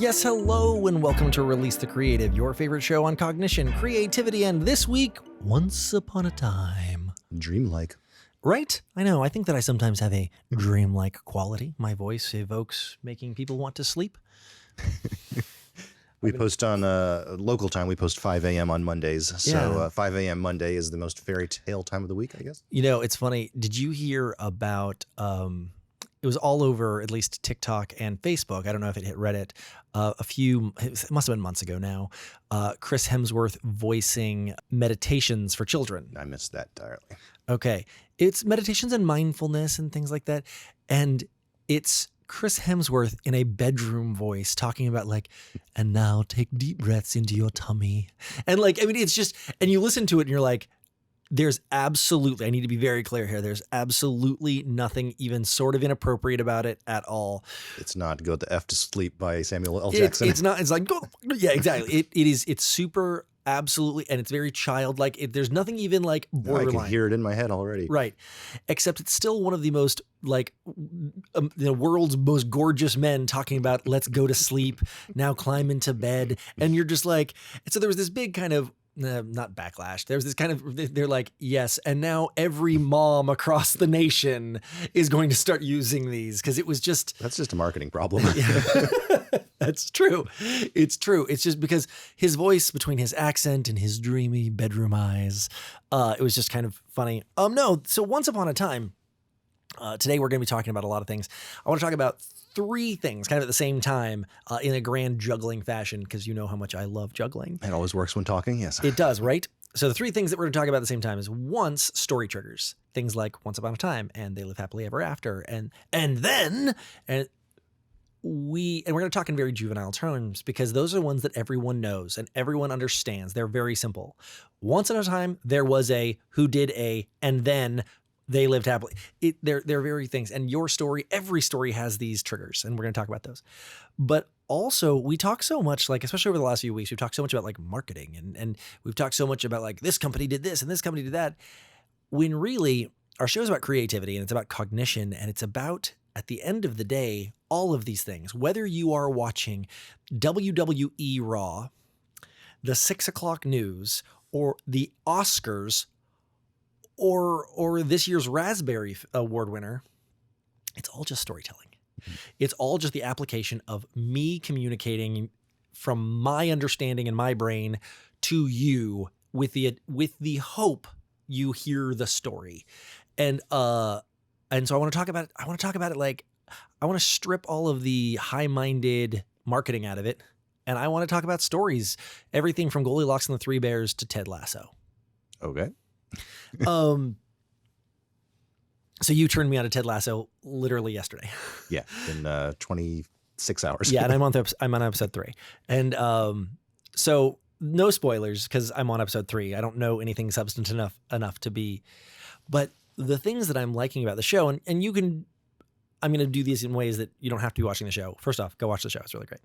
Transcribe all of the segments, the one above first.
Yes, hello, and welcome to Release the Creative, your favorite show on cognition, creativity, and this week, Once Upon a Time. Dreamlike. Right? I know. I think that I sometimes have a dreamlike quality. My voice evokes making people want to sleep. We post on local time. We post 5 a.m. on Mondays. So 5 a.m. Monday is the most fairy tale time of the week, I guess. You know, it's funny. Did you hear about, it was all over at least TikTok and Facebook. I don't know if it hit Reddit. It must have been months ago now. Chris Hemsworth voicing meditations for children. I missed that entirely. Okay. It's meditations and mindfulness and things like that. And it's Chris Hemsworth in a bedroom voice talking about like, and now take deep breaths into your tummy. And like, I mean, it's just, and you listen to it and you're like, there's absolutely, I need to be very clear here. There's absolutely nothing even sort of inappropriate about it at all. It's not Go the F to Sleep by Samuel L. Jackson. It's not, it's like, yeah, exactly. It's super absolutely, and it's very childlike. There's nothing even like borderline. I can hear it in my head already. Right. Except it's still one of the most like the world's most gorgeous men talking about let's go to sleep, now climb into bed. And you're just like, so there was this big kind of, not backlash. There's this kind of, they're like, yes. And now every mom across the nation is going to start using these because it was just. That's just a marketing problem. That's true. It's true. It's just because his voice between his accent and his dreamy bedroom eyes, it was just kind of funny. No. So Once Upon a Time, today we're going to be talking about a lot of things. I want to talk about three things kind of at the same time in a grand juggling fashion because you know how much I love juggling. It always works when talking, yes. It does, right? So the three things that we're going to talk about at the same time is once story triggers, things like Once Upon a Time and They Live Happily Ever After, and then we're going to talk in very juvenile terms because those are ones that everyone knows and everyone understands. They're very simple. Once upon a time, there was a who did a, and then they lived happily. They're very things. And your story, every story has these triggers, and we're going to talk about those. But also, we talk so much, like, especially over the last few weeks, we've talked so much about like marketing and we've talked so much about like this company did this and this company did that. When really our show is about creativity and it's about cognition and it's about, at the end of the day, all of these things, whether you are watching WWE Raw, the 6 o'clock news, or the Oscars, or this year's Raspberry Award winner, it's all just storytelling. It's all just the application of me communicating from my understanding in my brain to you with the hope you hear the story. And so I want to talk about it. I want to like, I want to strip all of the high-minded marketing out of it. And I want to talk about stories, everything from Goldilocks and the Three Bears to Ted Lasso. Okay. So you turned me on to Ted Lasso literally yesterday. Yeah, in 26 hours. Yeah, and I'm on episode 3. And so no spoilers because I'm on episode 3. I don't know anything substantive enough to be. But the things that I'm liking about the show, and you can, I'm going to do these in ways that you don't have to be watching the show. First off, go watch the show. It's really great.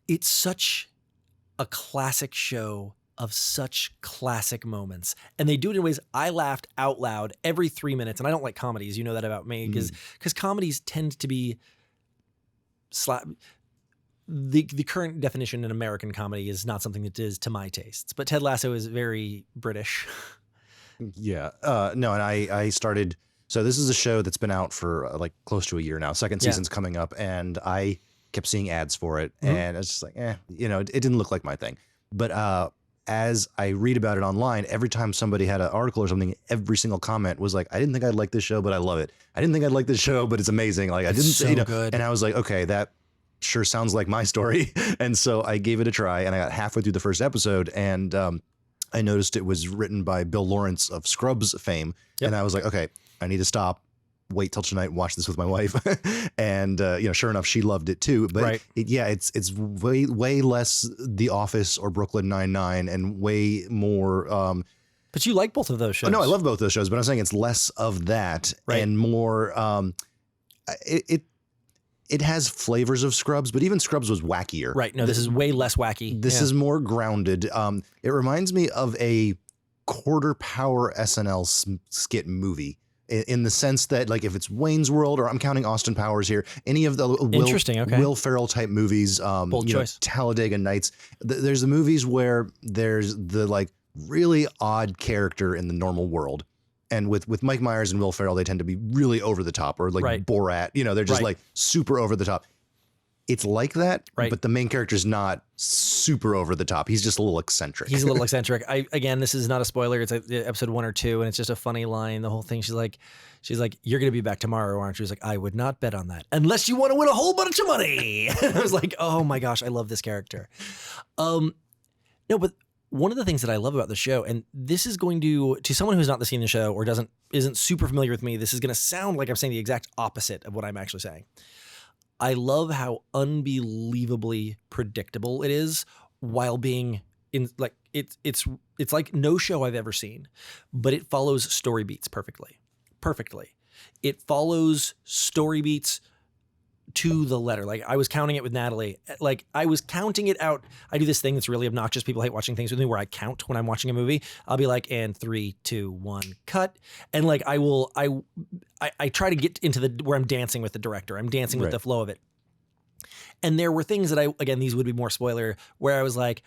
It's such a classic show of such classic moments. And they do it in ways I laughed out loud every 3 minutes. And I don't like comedies. You know that about me because comedies tend to be the current definition in American comedy is not something that is to my tastes. But Ted Lasso is very British. Yeah. No, and I started. So this is a show that's been out for like close to a year now. Second season's coming up, and I kept seeing ads for it, and I was just like, it didn't look like my thing. But as I read about it online, every time somebody had an article or something, every single comment was like, I didn't think I'd like this show, but I love it. I didn't think I'd like this show, but it's amazing. Like I didn't say, good. And I was like, okay, that sure sounds like my story. And so I gave it a try, and I got halfway through the first episode, and I noticed it was written by Bill Lawrence of Scrubs fame. Yep. And I was like, okay, I need to stop, wait till tonight and watch this with my wife. And, sure enough, she loved it too. But it's way less The Office or Brooklyn Nine-Nine and way more. But you like both of those shows. Oh, no, I love both those shows, but I'm saying it's less of that and more. It has flavors of Scrubs, but even Scrubs was wackier. Right. No, this is way less wacky. This is more grounded. It reminds me of a quarter power SNL skit movie in the sense that like if it's Wayne's World, or I'm counting Austin Powers here, any of the Interesting, okay. Will Ferrell type movies, Bold choice. Talladega Nights. There's the movies where there's the like really odd character in the normal world. And with Mike Myers and Will Ferrell, they tend to be really over the top, or like Right. Borat, they're just like super over the top. It's like that, Right. but the main character's not super over the top. He's just a little eccentric. He's a little eccentric. Again, this is not a spoiler. It's episode 1 or 2, and it's just a funny line. The whole thing. She's like, "You're gonna be back tomorrow, aren't you?" He's like, "I would not bet on that unless you want to win a whole bunch of money." I was like, "Oh my gosh, I love this character." No, but one of the things that I love about the show, and this is going to someone who's not seen the show or isn't super familiar with me, this is going to sound like I'm saying the exact opposite of what I'm actually saying. I love how unbelievably predictable it is while being in like it's like no show I've ever seen, but it follows story beats perfectly. It follows story beats to the letter. Like I was counting it with Natalie. Like I was counting it out. I do this thing that's really obnoxious. People hate watching things with me where I count when I'm watching a movie. I'll be like, and 3, 2, 1, cut. And like I try to get into where I'm dancing with the director. I'm dancing with the flow of it. And there were things that again, these would be more spoiler, where I was like,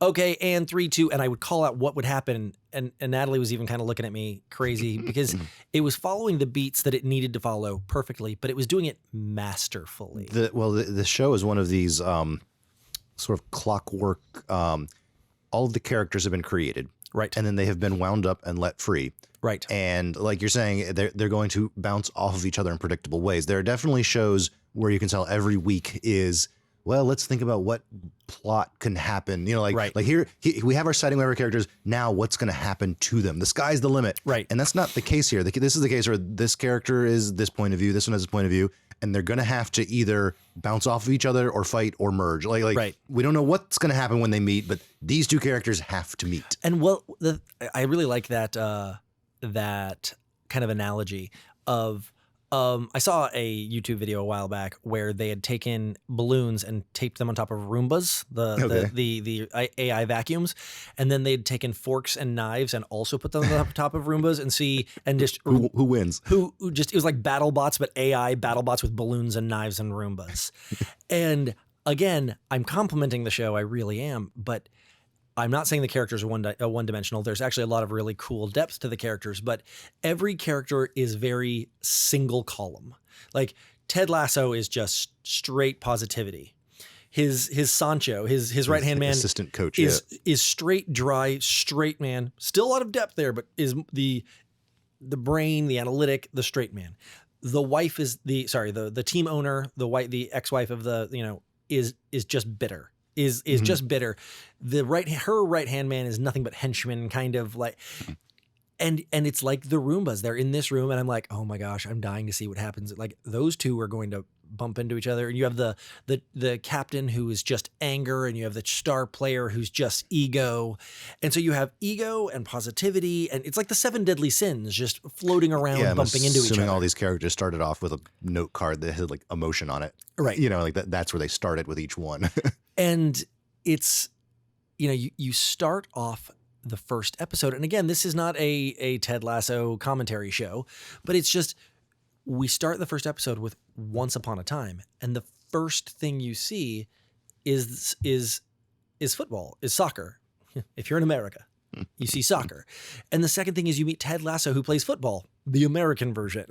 okay, and 3, 2, and I would call out what would happen. And Natalie was even kind of looking at me crazy because it was following the beats that it needed to follow perfectly, but it was doing it masterfully. The show is one of these sort of clockwork. All of the characters have been created, right, and then they have been wound up and let free, right. And like you're saying, they're going to bounce off of each other in predictable ways. There are definitely shows where you can tell every week is, well, let's think about what plot can happen. Like here we have our setting, we have our characters. Now what's going to happen to them? The sky's the limit. Right. And that's not the case here. This is the case where this character is this point of view, this one has this point of view, and they're going to have to either bounce off of each other or fight or merge. Like we don't know what's going to happen when they meet, but these two characters have to meet. And I really like that kind of analogy of I saw a YouTube video a while back where they had taken balloons and taped them on top of Roombas, the AI vacuums, and then they'd taken forks and knives and also put them on top of Roombas and just who wins? It was like battle bots, but AI battle bots with balloons and knives and Roombas. And again, I'm complimenting the show, I really am, but I'm not saying the characters are one-dimensional. There's actually a lot of really cool depth to the characters, but every character is very single column. Like Ted Lasso is just straight positivity. His Sancho, his right-hand man, assistant coach, is straight, dry, straight man. Still a lot of depth there, but is the brain, the analytic, the straight man. The wife is the team owner, the ex-wife of is just bitter. Is just bitter. Her right hand man is nothing but henchman, kind of like, and it's like the Roombas. They're in this room, and I'm like, oh my gosh, I'm dying to see what happens. Like those two are going to bump into each other, and you have the captain who is just anger, and you have the star player who's just ego, and so you have ego and positivity, and it's like the 7 deadly sins just floating around, bumping into each other. Assuming all these characters started off with a note card that had like emotion on it, right? Like that's where they started with each one. And it's, you start off the first episode. And again, this is not a Ted Lasso commentary show, but it's just, we start the first episode with Once Upon a Time. And the first thing you see is football, is soccer. If you're in America, you see soccer. And the second thing is you meet Ted Lasso, who plays football, the American version,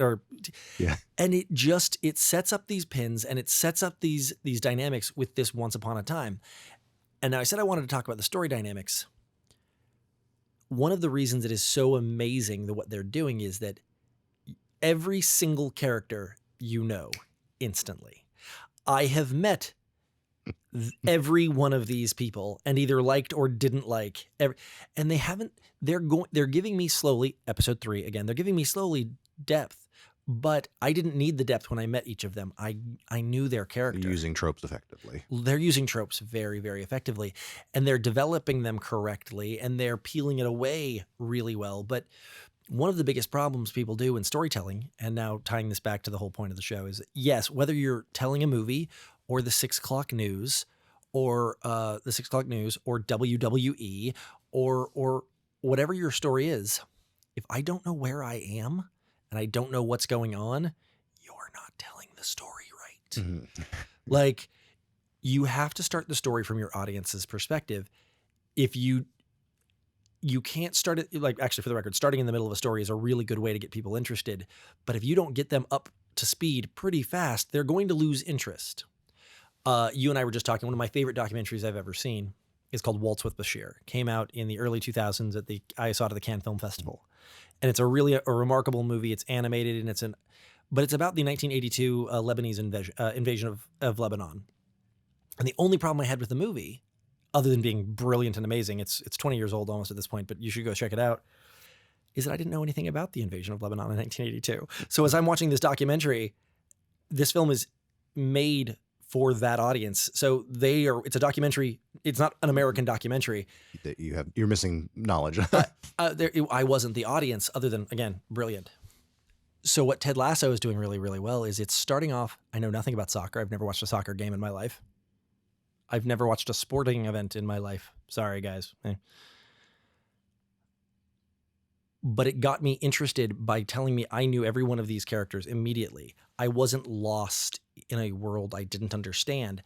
and it sets up these pins and it sets up these dynamics with this Once Upon a Time. And now I said I wanted to talk about the story dynamics. One of the reasons it is so amazing that what they're doing is that every single character instantly. I have met every one of these people and either liked or didn't like and they're giving me slowly, episode 3 again, they're giving me slowly depth, but I didn't need the depth when I met each of them. I knew their character. They're using tropes effectively. They're using tropes very, very effectively, and they're developing them correctly, and they're peeling it away really well. But one of the biggest problems people do in storytelling, and now tying this back to the whole point of the show, is yes, whether you're telling a movie or the 6 o'clock news or WWE or whatever your story is, if I don't know where I am and and I don't know what's going on, you're not telling the story right. Mhm. Like, you have to start the story from your audience's perspective. If you can't start it, like, actually, for the record, starting in the middle of a story is a really good way to get people interested. But if you don't get them up to speed pretty fast, they're going to lose interest. You and I were just talking, one of my favorite documentaries I've ever seen is called Waltz with Bashir. Came out in the early 2000s I saw it at the Cannes Film Festival. And it's a remarkable movie. It's animated, and but it's about the 1982 Lebanese invasion of Lebanon. And the only problem I had with the movie, other than being brilliant and amazing, it's 20 years old almost at this point, but you should go check it out, is that I didn't know anything about the invasion of Lebanon in 1982. So as I'm watching this documentary, this film is made for that audience. So it's a documentary. It's not an American documentary. That you're missing knowledge. I wasn't the audience, other than, again, brilliant. So what Ted Lasso is doing really, really well is it's starting off, I know nothing about soccer. I've never watched a soccer game in my life. I've never watched a sporting event in my life. Sorry, guys. But it got me interested by telling me I knew every one of these characters immediately. I wasn't lost in a world I didn't understand.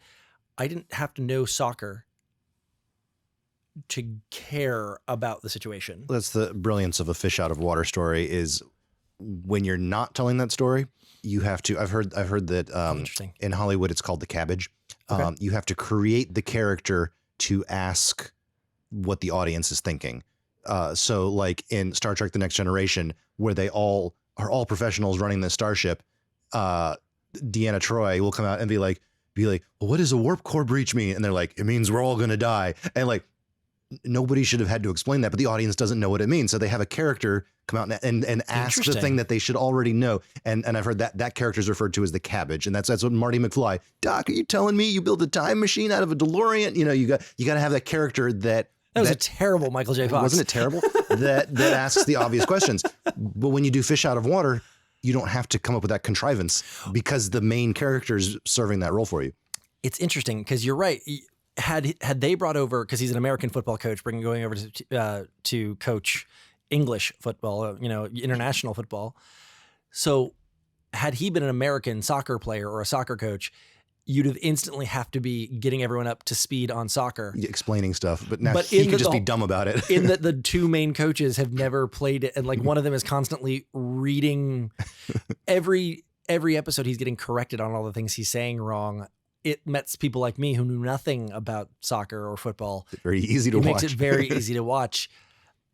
I didn't have to know soccer to care about the situation. That's the brilliance of a fish out of water story, is when you're not telling that story, you have to, I've heard that Interesting. In Hollywood, it's called the cabbage. Okay. You have to create the character to ask what the audience is thinking. So like in Star Trek: The Next Generation, where they all are all professionals running the starship, Deanna Troi will come out and be like, well, what does a warp core breach mean? And they're like, it means we're all going to die. And like, nobody should have had to explain that, but the audience doesn't know what it means. So they have a character come out and ask the thing that they should already know. And I've heard that character is referred to as the cabbage. And that's what Marty McFly, Doc, are you telling me you build a time machine out of a DeLorean? You know, you got to have that character that was a terrible Michael J. Fox. Wasn't it terrible? that asks the obvious questions. But when you do fish out of water, you don't have to come up with that contrivance because the main character is serving that role for you. It's interesting because you're right. Had they brought over, because he's an American football coach, going over to coach English football, international football. So had he been an American soccer player or a soccer coach, you'd have instantly have to be getting everyone up to speed on soccer. Explaining stuff, but now he could just be dumb about it. In that the two main coaches have never played it, and like one of them is constantly reading every episode he's getting corrected on all the things he's saying wrong. It meets people like me who knew nothing about soccer or football. Very easy to watch. It makes it very easy to watch.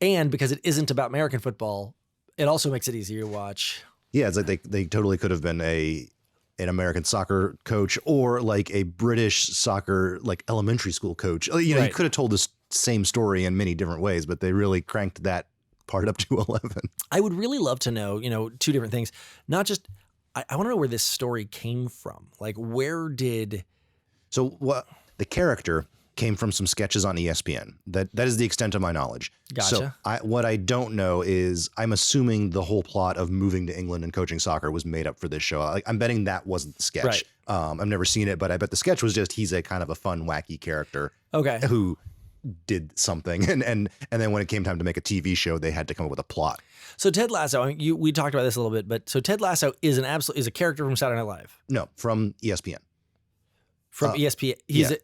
And because it isn't about American football, it also makes it easier to watch. Yeah, it's like they totally could have been an American soccer coach or like a British soccer, like elementary school coach. You know, Right. You could have told this same story in many different ways, but they really cranked that part up to 11. I would really love to know, two different things. Not just, I want to know where this story came from. Like, where did... So what the character came from some sketches on ESPN. That is the extent of my knowledge. Gotcha. So what I don't know is I'm assuming the whole plot of moving to England and coaching soccer was made up for this show. I'm betting that wasn't the sketch. Right. I've never seen it, but I bet the sketch was just he's a kind of a fun, wacky character. Okay. Who did something, and then when it came time to make a TV show, they had to come up with a plot. So Ted Lasso, I mean, we talked about this a little bit, but so Ted Lasso is a character from Saturday Night Live. No, from ESPN. From ESPN. He's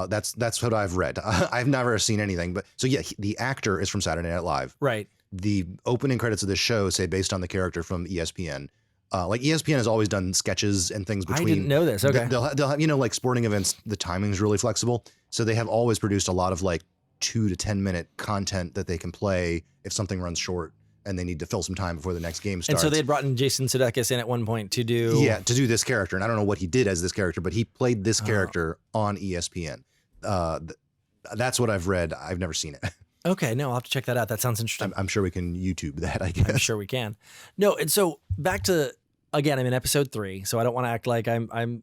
that's what I've read. I've never seen anything, but so yeah, the actor is from Saturday Night Live. right. The opening credits of this show say based on the character from ESPN. Like ESPN has always done sketches and things between. I didn't know this. Okay. They'll have, like sporting events, the timing is really flexible. So they have always produced a lot of like 2 to 10 minute content that they can play if something runs short and they need to fill some time before the next game starts. And so they had brought in Jason Sudeikis in at one point to do... Yeah, to do this character. And I don't know what he did as this character, but he played this character on ESPN. That's what I've read. I've never seen it. Okay, no, I'll have to check that out. That sounds interesting. I'm sure we can YouTube that, I guess. I'm sure we can. No, and so back to, again, I'm in episode 3, so I don't want to act like I'm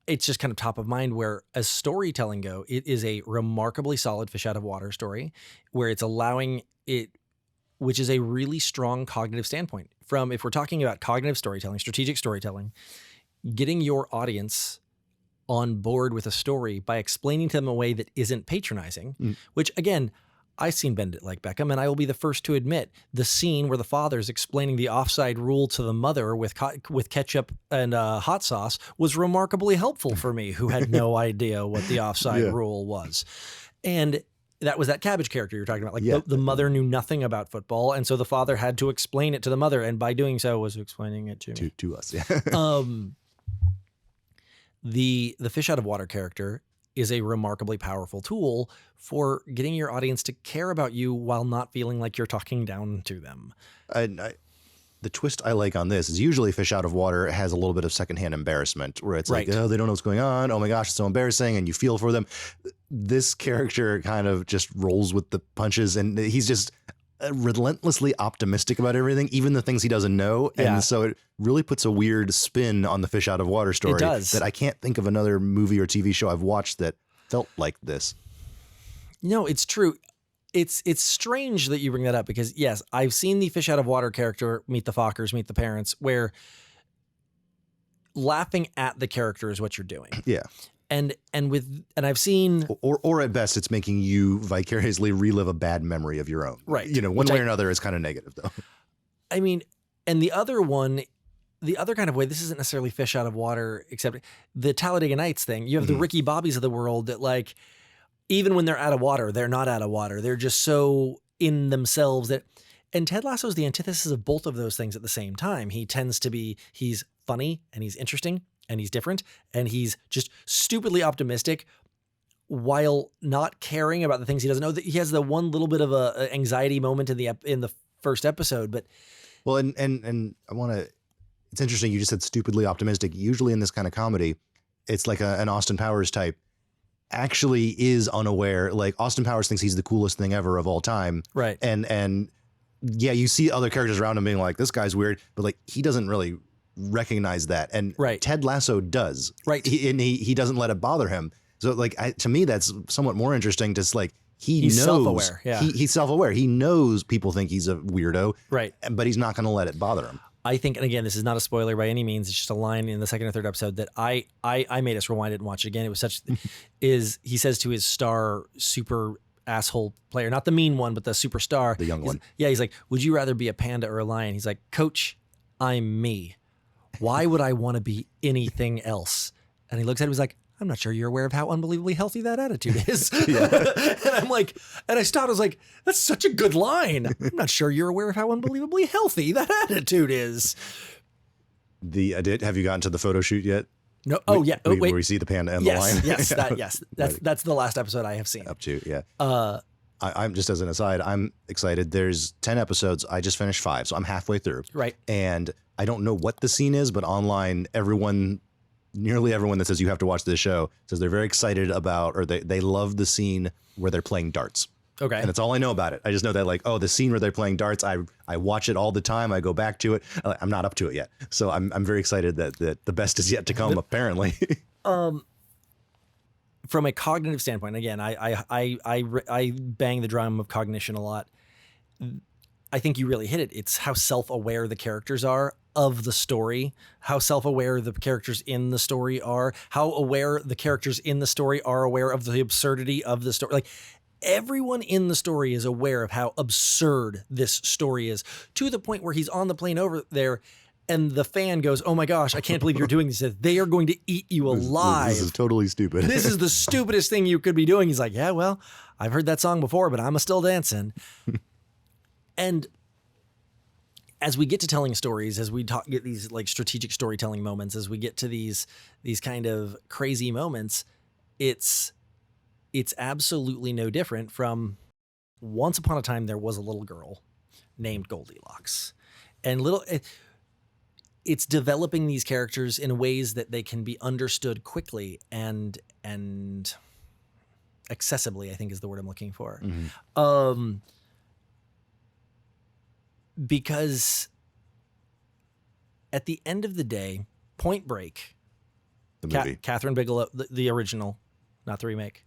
it's just kind of top of mind where as storytelling go, it is a remarkably solid fish out of water story where it's allowing it, which is a really strong cognitive standpoint from, if we're talking about cognitive storytelling, strategic storytelling, getting your audience on board with a story by explaining to them a way that isn't patronizing, which again, I've seen Bend It Like Beckham, and I will be the first to admit the scene where the father's explaining the offside rule to the mother with ketchup and hot sauce was remarkably helpful for me, who had no idea what the offside rule was. And that was that Cabbage character you're talking about. Like the mother knew nothing about football, and so the father had to explain it to the mother, and by doing so was explaining it to me. To us, yeah. The fish out of water character is a remarkably powerful tool for getting your audience to care about you while not feeling like you're talking down to them. The twist I like on this is usually fish out of water has a little bit of secondhand embarrassment where it's like, oh, they don't know what's going on. Oh my gosh, it's so embarrassing. And you feel for them. This character kind of just rolls with the punches, and he's just relentlessly optimistic about everything, even the things he doesn't know. And so it really puts a weird spin on the fish out of water story. It does. That I can't think of another movie or TV show I've watched that felt like this. No, it's true. It's strange that you bring that up because, yes, I've seen the fish out of water character, Meet the Fockers, Meet the Parents, where laughing at the character is what you're doing. Yeah. And I've seen, or at best, it's making you vicariously relive a bad memory of your own. Right. You know, one way or another is kind of negative, though. I mean, and the other one, the other kind of way, this isn't necessarily fish out of water, except the Talladega Nights thing. You have the Ricky Bobbies of the world that, like, even when they're out of water, they're not out of water. They're just so in themselves that, and Ted Lasso is the antithesis of both of those things at the same time. He tends to be, he's funny and he's interesting and he's different and he's just stupidly optimistic while not caring about the things he doesn't know. He has the one little bit of a anxiety moment in the first episode, but. Well, and I want to, it's interesting. You just said stupidly optimistic. Usually in this kind of comedy, it's like an Austin Powers type. Actually is unaware. Like Austin Powers thinks he's the coolest thing ever of all time. Right. And yeah, you see other characters around him being like, this guy's weird, but like he doesn't really recognize that. And Ted Lasso does. Right. He doesn't let it bother him. So like, to me, that's somewhat more interesting. Just like he's knows, self-aware. Yeah. He's self-aware. He knows people think he's a weirdo. Right. But he's not going to let it bother him. I think, and again, this is not a spoiler by any means. It's just a line in the second or third episode that I made us rewind it and watch it again. It was such, he says to his star super asshole player, not the mean one, but the superstar. The young one. Yeah. He's like, would you rather be a panda or a lion? He's like, Coach, I'm me. Why would I want to be anything else? And he looks at him, he's like, I'm not sure you're aware of how unbelievably healthy that attitude is. And I'm like, and I stopped, I was like, that's such a good line. I'm not sure you're aware of how unbelievably healthy that attitude is. Have you gotten to the photo shoot yet? No. Oh, yeah. Oh, wait. Where we see the panda and the lion? Yes. That's the last episode I have seen. Up to, yeah. I'm just as an aside, I'm excited. There's 10 episodes. I just finished 5, so I'm halfway through. Right. And I don't know what the scene is, but online, nearly everyone that says you have to watch this show says they're very excited about, or they love the scene where they're playing darts. Okay. And that's all I know about it. I just know that like, oh, the scene where they're playing darts, I watch it all the time. I go back to it. I'm not up to it yet. So I'm very excited that the best is yet to come, apparently. From a cognitive standpoint, again, I bang the drum of cognition a lot. I think you really hit it. It's how self-aware the characters are of the story, how self-aware the characters in the story are, how aware the characters in the story are aware of the absurdity of the story. Like everyone in the story is aware of how absurd this story is, to the point where he's on the plane over there and the fan goes, oh my gosh, I can't believe you're doing this. They are going to eat you alive. This is totally stupid. This is the stupidest thing you could be doing. He's like, yeah, well, I've heard that song before, but I'm still dancing. And as we get to telling stories, as we get these like strategic storytelling moments, as we get to these kind of crazy moments, it's absolutely no different from once upon a time there was a little girl named Goldilocks. And it's developing these characters in ways that they can be understood quickly and accessibly, I think is the word I'm looking for. Mm-hmm. Because at the end of the day, Point Break, the movie, Catherine Bigelow, the original, not the remake.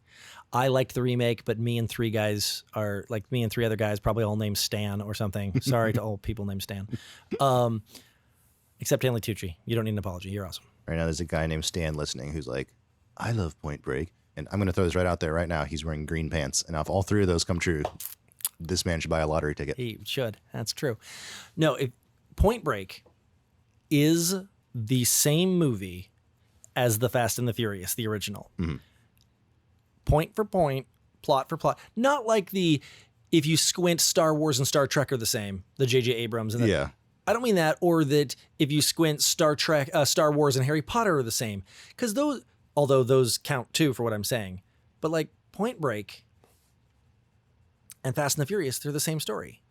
I liked the remake, but me and 3 other guys, probably all named Stan or something. Sorry to all people named Stan. Except Stanley Tucci. You don't need an apology. You're awesome. Right now, there's a guy named Stan listening who's like, I love Point Break. And I'm going to throw this right out there right now. He's wearing green pants. And if all 3 of those come true, this man should buy a lottery ticket. He should. That's true. No, Point Break is the same movie as The Fast and the Furious, the original. Mm-hmm. Point for point, plot for plot. Not like if you squint, Star Wars and Star Trek are the same, the J.J. Abrams. And Yeah. I don't mean that, or that if you squint, Star Wars and Harry Potter are the same. Because although those count too for what I'm saying. But like Point Break and Fast and the Furious, they're the same story.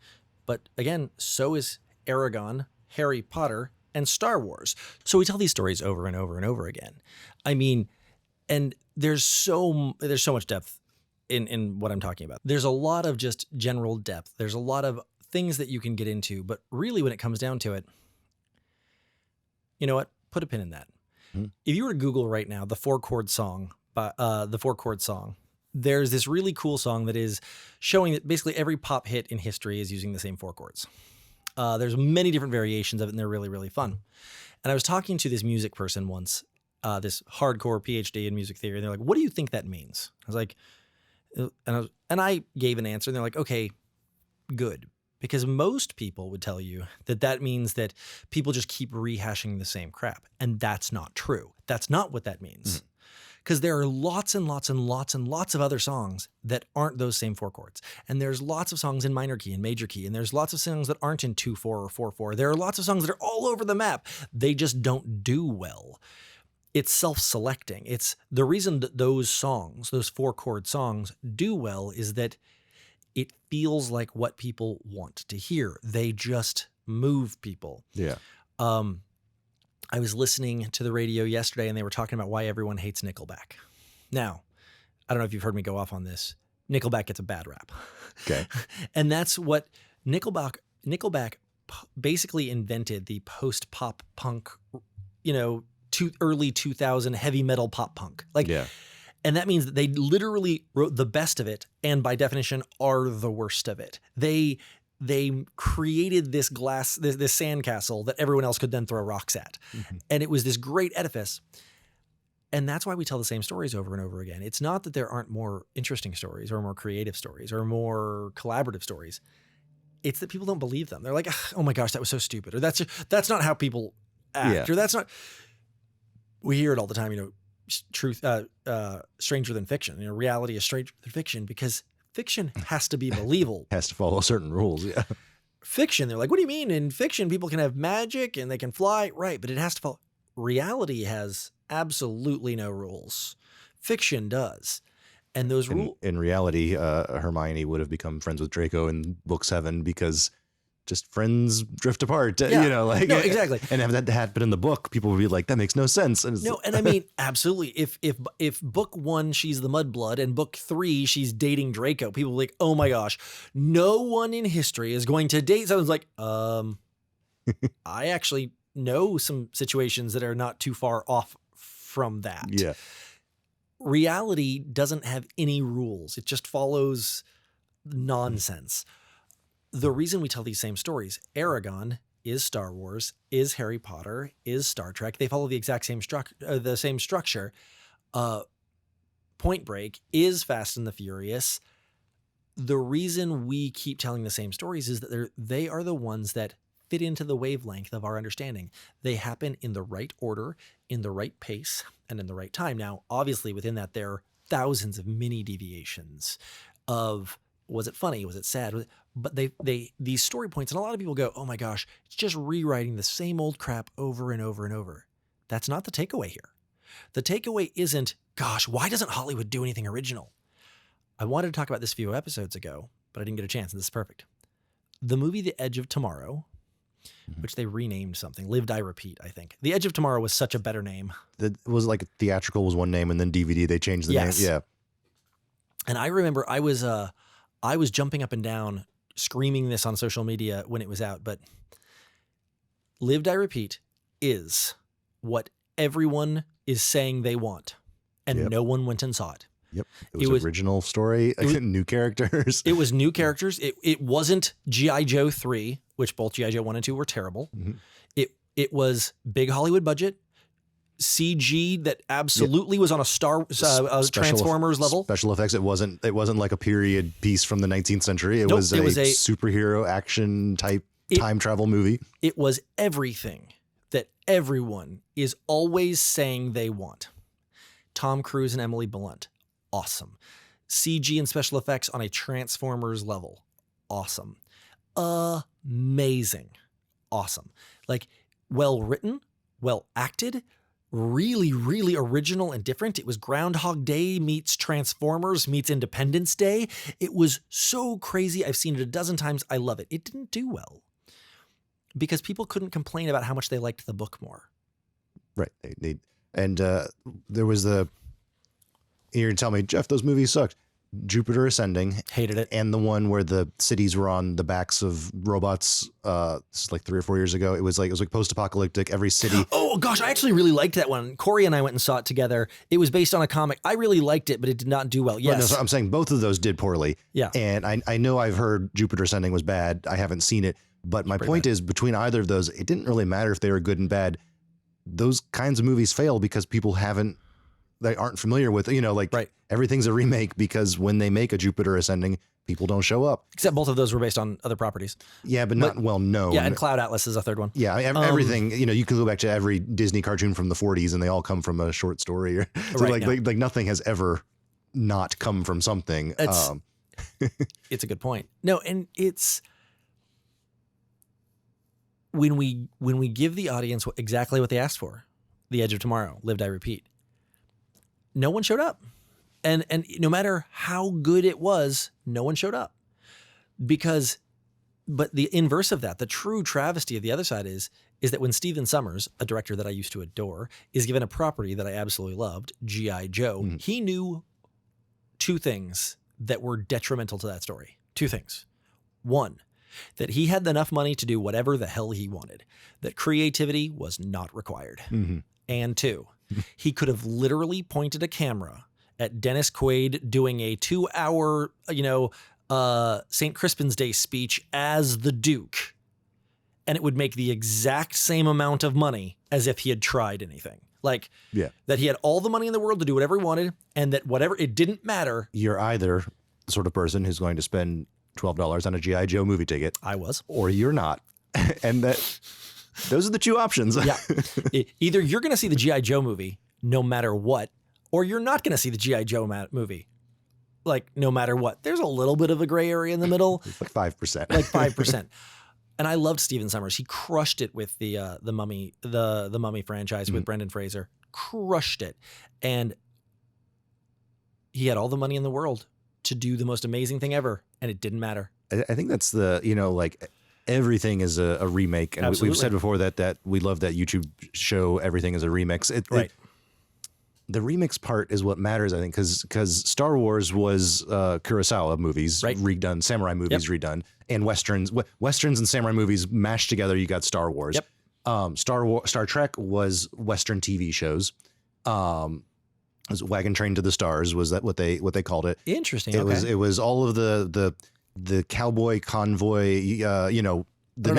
But again, so is Aragon, Harry Potter, and Star Wars. So we tell these stories over and over and over again. I mean, and there's so much depth in what I'm talking about. There's a lot of just general depth. There's a lot of things that you can get into, but really when it comes down to it, you know what? Put a pin in that. Mm-hmm. If you were to Google right now, the 4-chord song, there's this really cool song that is showing that basically every pop hit in history is using the same 4 chords. There's many different variations of it, and they're really, really fun. And I was talking to this music person once, this hardcore PhD in music theory, and they're like, "What do you think that means?" I was like, and I gave an answer, and they're like, "Okay, good." Because most people would tell you that means that people just keep rehashing the same crap. And that's not true. That's not what that means. Because there are lots and lots and lots and lots of other songs that aren't those same 4 chords. And there's lots of songs in minor key and major key. And there's lots of songs that aren't in 2/4 or 4/4. There are lots of songs that are all over the map. They just don't do well. It's self-selecting. It's the reason that those songs, those 4-chord songs, do well is that it feels like what people want to hear. They just move people. Yeah. I was listening to the radio yesterday and they were talking about why everyone hates Nickelback. Now, I don't know if you've heard me go off on this. Nickelback gets a bad rap. Okay. And that's what Nickelback basically invented the post-pop punk, early 2000 heavy metal pop punk. Yeah. And that means that they literally wrote the best of it, and by definition are the worst of it. They created this sandcastle that everyone else could then throw rocks at. Mm-hmm. And it was this great edifice. And that's why we tell the same stories over and over again. It's not that there aren't more interesting stories or more creative stories or more collaborative stories. It's that people don't believe them. They're like, "Oh my gosh, that was so stupid." Or that's not how people act. Yeah. Or that's not, we hear it all the time, truth, stranger than fiction. Reality is stranger than fiction because fiction has to be believable. Has to follow certain rules. Yeah. Fiction, they're like, "What do you mean? In fiction, people can have magic and they can fly." Right. But it has to follow. Reality has absolutely no rules. Fiction does. And those rules. In reality, Hermione would have become friends with Draco in book 7 because just friends drift apart, Yeah. No, exactly. And if that had been in the book, people would be like, "That makes no sense." And I mean, absolutely. If book 1, she's the mudblood, and book 3, she's dating Draco, people are like, "Oh my gosh, no one in history is going to date." Someone's like, I actually know some situations that are not too far off from that. Yeah. Reality doesn't have any rules. It just follows nonsense. The reason we tell these same stories, Aragon is Star Wars, is Harry Potter, is Star Trek. They follow the exact same structure. Point Break is Fast and the Furious. The reason we keep telling the same stories is that they are the ones that fit into the wavelength of our understanding. They happen in the right order, in the right pace, and in the right time. Now, obviously, within that, there are thousands of mini deviations of, was it funny? Was it sad? But these story points, and a lot of people go, "Oh my gosh, it's just rewriting the same old crap over and over and over." That's not the takeaway here. The takeaway isn't, "Gosh, why doesn't Hollywood do anything original?" I wanted to talk about this a few episodes ago, but I didn't get a chance, and this is perfect. The movie The Edge of Tomorrow, which they renamed something, Live, Die, Repeat, I think. The Edge of Tomorrow was such a better name. That was like theatrical was one name, and then DVD they changed the name. Yeah. And I remember I was jumping up and down, screaming this on social media when it was out, but Live, Die, Repeat is what everyone is saying they want, and no one went and saw it. Yep. It was original story, new characters. It was new characters. It wasn't G.I. Joe 3, which both G.I. Joe 1 and 2 were terrible. Mm-hmm. It was big Hollywood budget, CG that absolutely was on a Transformers level. Special effects. It wasn't like a period piece from the 19th century. It Nope, was a superhero action type time travel movie. It was everything that everyone is always saying they want. Tom Cruise and Emily Blunt, awesome. CG and special effects on a Transformers level, awesome. Amazing, awesome. Like, well written, well acted, really, really original and different. It was Groundhog Day meets Transformers meets Independence Day. It was so crazy. I've seen it a dozen times. I love it. It didn't do well because people couldn't complain about how much they liked the book more. Right. There was you're going to tell me, Jeff, those movies sucked. Jupiter Ascending. Hated it. And the one where the cities were on the backs of robots. This is like 3 or 4 years ago. It was like post-apocalyptic. Every city. Oh gosh, I actually really liked that one. Corey and I went and saw it together. It was based on a comic. I really liked it, but it did not do well. Yes. No, so I'm saying both of those did poorly. Yeah. And I know I've heard Jupiter Ascending was bad. I haven't seen it. But my point is, between either of those, it didn't really matter if they were good and bad. Those kinds of movies fail because people they aren't familiar with, everything's a remake because when they make a Jupiter Ascending, people don't show up. Except both of those were based on other properties. Yeah, but not well known. Yeah, and Cloud Atlas is a third one. Yeah, everything, you can go back to every Disney cartoon from the 40s and they all come from a short story. So like nothing has ever not come from something. It's a good point. No, and it's when we give the audience exactly what they asked for, The Edge of Tomorrow, Live, Die, Repeat, no one showed up. And no matter how good it was, no one showed up. But the inverse of that, the true travesty of the other side is that when Stephen Sommers, a director that I used to adore, is given a property that I absolutely loved, G.I. Joe, he knew 2 things that were detrimental to that story. 2 things. 1, that he had enough money to do whatever the hell he wanted, that creativity was not required. Mm-hmm. And 2, he could have literally pointed a camera at Dennis Quaid doing a 2-hour, St. Crispin's Day speech as the Duke, and it would make the exact same amount of money as if he had tried anything. That he had all the money in the world to do whatever he wanted, and that whatever, it didn't matter. You're either the sort of person who's going to spend $12 on a G.I. Joe movie ticket. I was. Or you're not. And those are the 2 options. Yeah. Either you're going to see the G.I. Joe movie no matter what, or you're not going to see the G.I. Joe movie, no matter what. There's a little bit of a gray area in the middle. It's like 5%. Like 5%. And I loved Stephen Sommers. He crushed it with the Mummy, the Mummy franchise with Brendan Fraser. Crushed it. And he had all the money in the world to do the most amazing thing ever, and it didn't matter. I think that's everything is a remake. And we've said before that we love that YouTube show, Everything is a Remix. The remix part is what matters, I think, because Star Wars was Kurosawa movies redone, samurai movies redone, and westerns and samurai movies mashed together. You got Star Wars. Yep. Star Trek was Western TV shows. It was Wagon Train to the Stars. Was that what they called it? Interesting. It was all of the cowboy convoy. The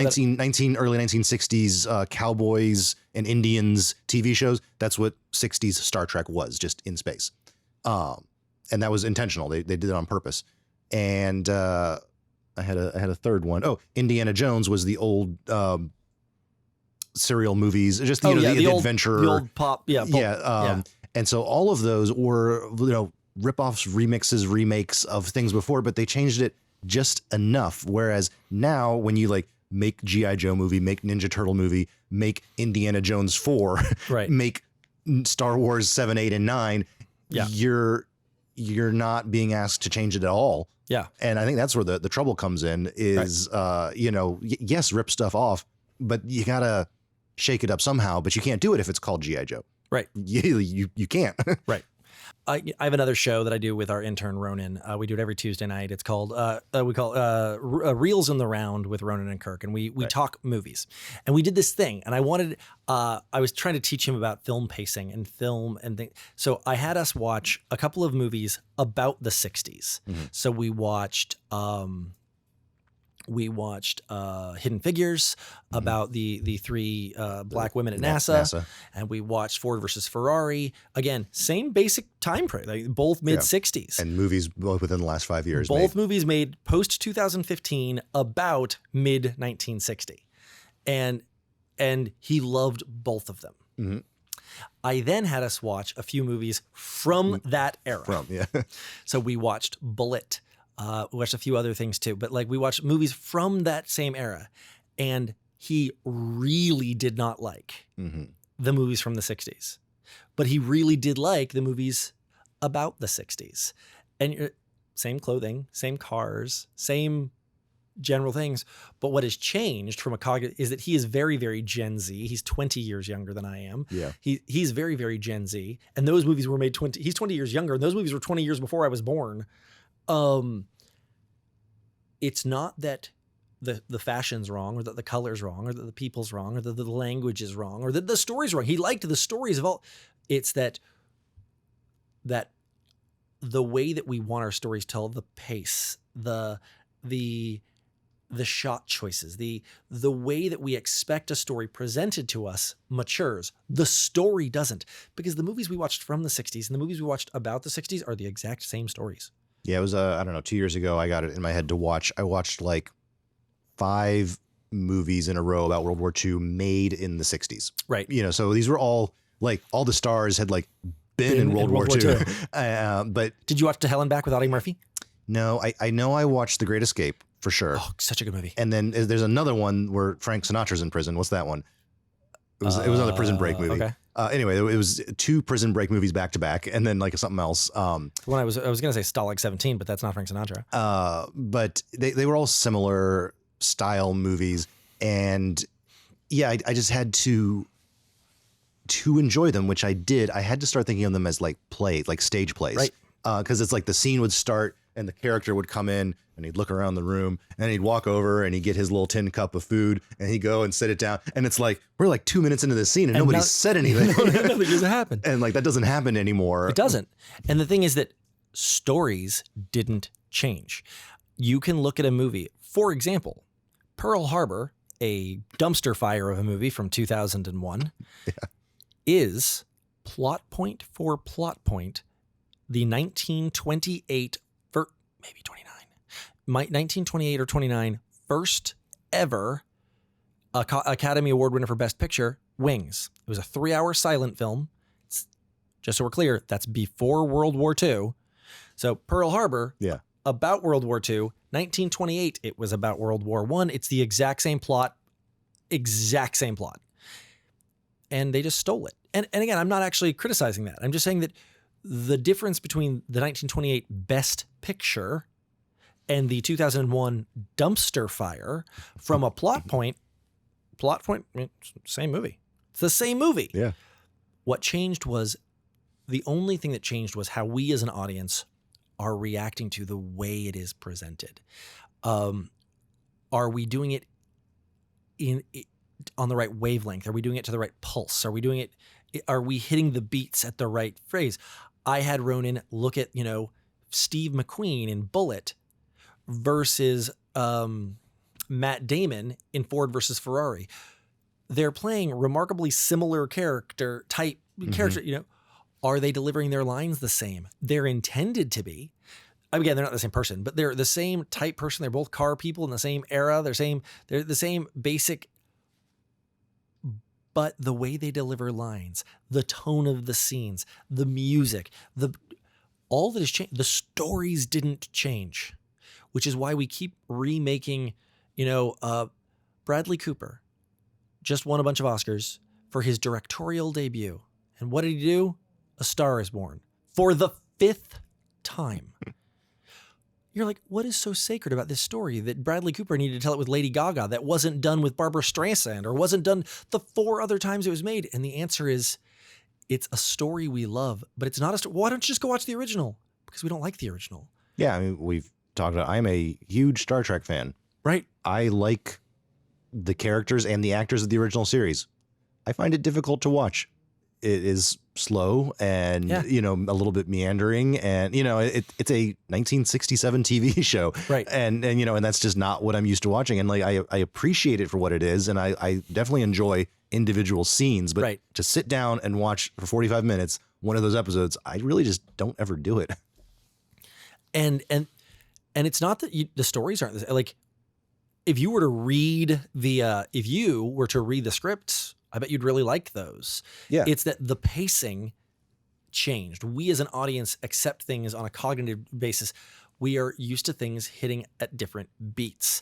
early 1960s cowboys and Indians TV shows. That's what 60s Star Trek was, just in space. And that was intentional. They did it on purpose. And I had a third one. Oh, Indiana Jones was the old serial movies, just the old, adventure, the old pop, And so all of those were ripoffs, remixes, remakes of things before, but they changed it just enough. Whereas now, when you make G.I. Joe movie, make Ninja Turtle movie, make Indiana Jones 4, make Star Wars 7, 8, and 9, you're not being asked to change it at all. Yeah. And I think that's where the trouble comes in is, yes, rip stuff off, but you got to shake it up somehow, but you can't do it if it's called G.I. Joe. Right. You can't. Right. I have another show that I do with our intern, Ronan. We do it every Tuesday night. It's called, we call it Reels in the Round with Ronan and Kirk. And we talk movies. And we did this thing. And I was trying to teach him about film pacing and film and things. So I had us watch a couple of movies about the 60s. Mm-hmm. So we watched We watched Hidden Figures about the three black women at NASA. And we watched Ford versus Ferrari. Again, same basic time frame, like both mid 60s. And movies both within the last 5 years. Both movies made post 2015, about mid 1960, and he loved both of them. Mm-hmm. I then had us watch a few movies from that era. So we watched Bullet. We watched a few other things too, but like we watched movies from that same era, and he really did not like the movies from the 60s, but he really did like the movies about the 60s. And same clothing, same cars, same general things. But what has changed from a cognitive is that he is very, very Gen Z. He's 20 years younger than I am. Yeah. He's very, very Gen Z. And those movies were made he's 20 years younger, and those movies were 20 years before I was born. It's not that the fashion's wrong, or that the color's wrong, or that the people's wrong, or that the language is wrong, or that the story's wrong. He liked the stories of all. It's that the way that we want our stories told, the pace, the shot choices, the way that we expect a story presented to us matures. The story doesn't, because the movies we watched from the 60s and the movies we watched about the 60s are the exact same stories. Yeah, it was, I don't know, 2 years ago, I got it in my head to watch. I watched like 5 movies in a row about World War II made in the 60s. Right. You know, so these were all, like, all the stars had like been in World War II. But did you watch To Hell and Back with Audie Murphy? No, I know I watched The Great Escape for sure. Oh, such a good movie. And then there's another one where Frank Sinatra's in prison. What's that one? It was another Prison Break movie. Okay. Anyway, it was 2 Prison Break movies back to back, and then like something else. When I was going to say Stalag 17, but that's not Frank Sinatra. But they were all similar style movies, and yeah, I just had to enjoy them, which I did. I had to start thinking of them as like stage plays, right? Because it's like the scene would start and the character would come in and he'd look around the room and he'd walk over and he'd get his little tin cup of food and he'd go and sit it down. And it's like, we're like 2 minutes into this scene and nobody's said anything. Nothing just happened. And like, that doesn't happen anymore. It doesn't. And the thing is that stories didn't change. You can look at a movie, for example, Pearl Harbor, a dumpster fire of a movie from 2001, is plot point for plot point the 1928 maybe 29, 1928 or 29 first ever Academy Award winner for Best Picture, Wings. It was a 3-hour silent film. Just so we're clear, that's before World War II. So Pearl Harbor, about World War II. 1928, it was about World War I. It's the exact same plot. And they just stole it. And again, I'm not actually criticizing that. I'm just saying that the difference between the 1928 Best Picture and the 2001 dumpster fire, from a plot point, same movie. It's the same movie. Yeah. What changed was, the only thing that changed was how we as an audience are reacting to the way it is presented. Are we doing it on the right wavelength? Are we doing it to the right pulse? Are we hitting the beats at the right phrase? I had Ronan look at, Steve McQueen in Bullet versus Matt Damon in Ford versus Ferrari. They're playing remarkably similar character. Are they delivering their lines the same? They're intended to be. Again, they're not the same person, but they're the same type person. They're both car people in the same era. They're the same basic. But the way they deliver lines, the tone of the scenes, the music, all that has changed. The stories didn't change, which is why we keep remaking. Bradley Cooper just won a bunch of Oscars for his directorial debut. And what did he do? A Star is Born for the 5th time. You're like, what is so sacred about this story that Bradley Cooper needed to tell it with Lady Gaga that wasn't done with Barbara Streisand or wasn't done the 4 other times it was made? And the answer is, it's a story we love, but it's not a story. Why don't you just go watch the original? Because we don't like the original. Yeah, I mean, we've talked about, I'm a huge Star Trek fan. Right. I like the characters and the actors of the original series. I find it difficult to watch. it is slow and, you know, a little bit meandering, and, you know, it's a 1967 TV show. Right. And, you know, and that's just not what I'm used to watching. And like, I appreciate it for what it is. And I definitely enjoy individual scenes, but to sit down and watch for 45 minutes, one of those episodes, I really just don't ever do it. And it's not that the stories aren't like, if you were to read the scripts, I bet you'd really like those. Yeah. It's that the pacing changed. We as an audience accept things on a cognitive basis. We are used to things hitting at different beats.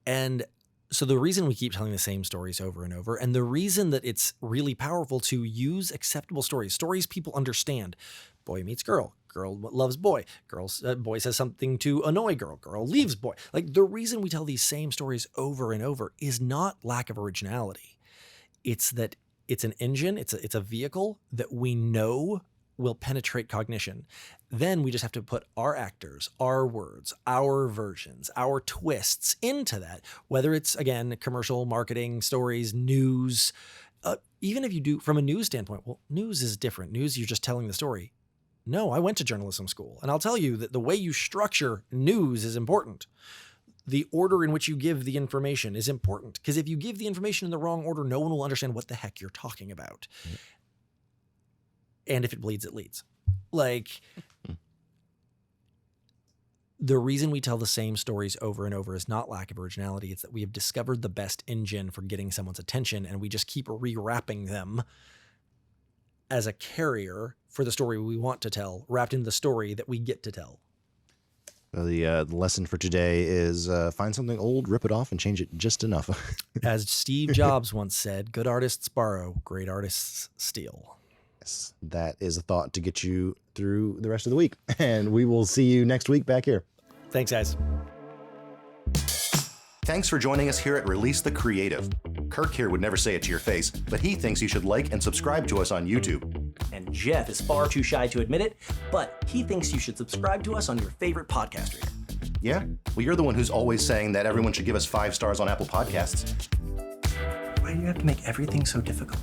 And so the reason we keep telling the same stories over and over, and the reason that it's really powerful to use acceptable stories people understand. Boy meets girl. Girl loves boy. Boy says something to annoy girl. Girl leaves boy. Like, the reason we tell these same stories over and over is not lack of originality. It's that it's an engine. It's a vehicle that we know will penetrate cognition. Then we just have to put our actors, our words, our versions, our twists into that. Whether it's, again, commercial, marketing, stories, news. Even if you do from a news standpoint, well, news is different. News, you're just telling the story. No, I went to journalism school, and I'll tell you that the way you structure news is important. The order in which you give the information is important, because if you give the information in the wrong order, no one will understand what the heck you're talking about. Mm-hmm. And if it bleeds, it leads. Like, the reason we tell the same stories over and over is not lack of originality. It's that we have discovered the best engine for getting someone's attention, and we just keep rewrapping them as a carrier for the story we want to tell, wrapped in the story that we get to tell. The lesson for today is find something old, rip it off, and change it just enough. As Steve Jobs once said, good artists borrow, great artists steal. Yes, that is a thought to get you through the rest of the week. And we will see you next week back here. Thanks, guys. Thanks for joining us here at Release the Creative. Kirk here would never say it to your face, but he thinks you should like and subscribe to us on YouTube. And Jeff is far too shy to admit it, but he thinks you should subscribe to us on your favorite podcast reader. Yeah? Well, you're the one who's always saying that everyone should give us 5 stars on Apple Podcasts. Why do you have to make everything so difficult?